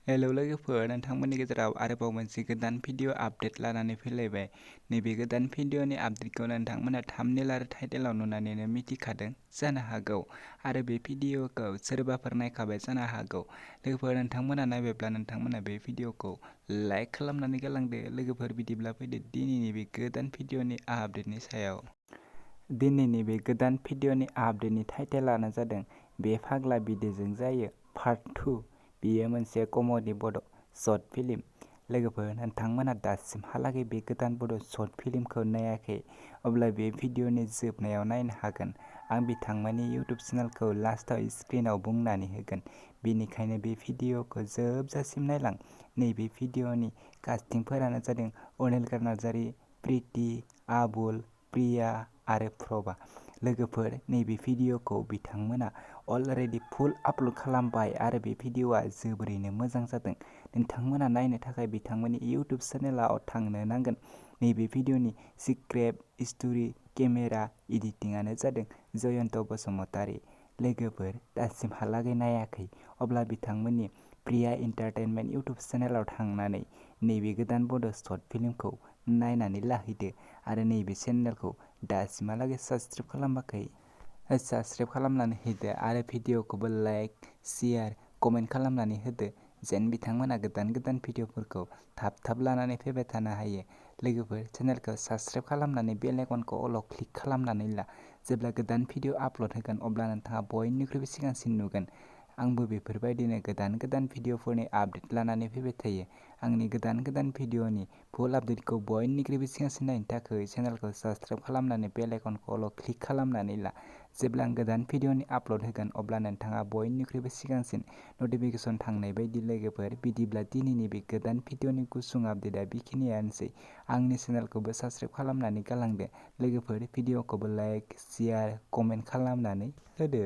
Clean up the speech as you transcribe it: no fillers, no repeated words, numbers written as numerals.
Hello लोगोफोर, नोंथांमोननि गेजेराव आरोबाव मोनसे गोदान भिडिअ आपडेट लानानै फैलायबाय। नैबे गोदान भिडिअनि आपडेटखौ नोंथांमोना थाम्बनेल आरो टाइटेलाव नुनानैनो मिथिखादों जानो हागौ आरो बे भिडिअखौ सोरबाफोर नायखाबाय जानो हागौ। लोगोफोर, नोंथांमोना नायबायब्ला नोंथांमोना बे भिडिअखौ लाइक खालामनानै गालांदो। लोगोफोर, बिदिब्ला फैदो दिनैनि बे गोदान भिडिअनि आपडेटनि सायाव। दिनैनि बे गोदान भिडिअनि आपडेटनि टाइटेलानो जादों बे फाग्ला बिदैजों जायो पार्ट 2। बेयो मोनसे कमेडि बड' शर्ट फिल्म। लोगोफोर, नोंथांमोना दासिमहालागै बे गोदान बड' शर्ट फिल्मखौ नायाखै अब्ला बे भिडिअनि जोबनायाव नायनो हागोन। आं बिथांमोननि इउटुब चेनेलखौ लास्टआव स्क्रिनाव बुंनानै होगोन, बेनिखायनो बे भिडिअखौ जोबजासिम नायलां। नैबे भिडिअनि कास्टिंफोरानो जादों अनिल नार्जारी, प्रिति, आबुल, प्रिया आरो प्रभा। लोगोफोर, नैबे भिडिअखौ बिथांमोना अलरेडि फुल आपल'ड खालामबाय आरो बे भिडिअआ जोबोरैनो मोजां जादों। नोंथांमोना नायनो थाखाय बिथांमोननि इउटुब चेनेलाव थांनो नांगोन। नैबे भिडिअनि स्क्रिप्ट, स्ट'रि, केमेरा, एडिटिंआनो जादों जयन्त बसुमतारी। लोगोफोर, दासिमहालागै नायाखै अब्ला बिथांमोननि प्रिया एन्टारटेनमेन्ट इउटुब चेनेलाव थांनानै नैबे गोदान बड' शर्ट फिल्मखौ नायनानै लाहैदो आरो नैबे चेनेलखौ दासिमहालागै साबस्क्राइब खालामाखै साबस्क्राइब खालामनानै होदो आरो भिडिअखौबो लाइक, शेयार, कमेन्ट खालामनानै होदो जेन बिथांमोना गोदान गोदान भिडिअफोरखौ थाब लानानै फैबाय थानो हायो। लोगोफोर, चेनेलखौ साबस्क्राइब खालामनानै बेल आइकनखौ अलाव क्लिक खालामनानै ला। जेब्ला गोदान भिडिअ आपल'ड होगोन अब्ला नोंथाङा बयनिख्रुइबो सिगांसिन नुगोन। आंबो बेफोरबायदिनो गोदान गोदान भिडिअफोरनि आपडेट लानानै फैबाय थायो। आंनि गोदान गोदान भिडिअनि फुल आपडेटखौ बयनिख्रुइबो सिगांसिन नायनो थाखाय चेनेलखौ साबस्क्राइब खालामनानै बेल आइकनखौ अलाव क्लिक खालामनानै ला। जेब्ला आं गोदान भिडिअनि आपल'ड होगोन अब्ला नोंथाङा बयनिख्रुइबो सिगांसिन नटिफिकेसन थांनाय बायदि। लोगोफोर, बिदिब्ला दिनैनि बे गोदान भिडिअनि गुसुं आपडेटआ बेखिनियानोसै। आंनि चेनेलखौबो साबस्क्राइब खालामनानै गालांदो। लोगोफोर, भिडिअखौबो लाइक, शेयार, कमेन्ट खालामनानै होदो।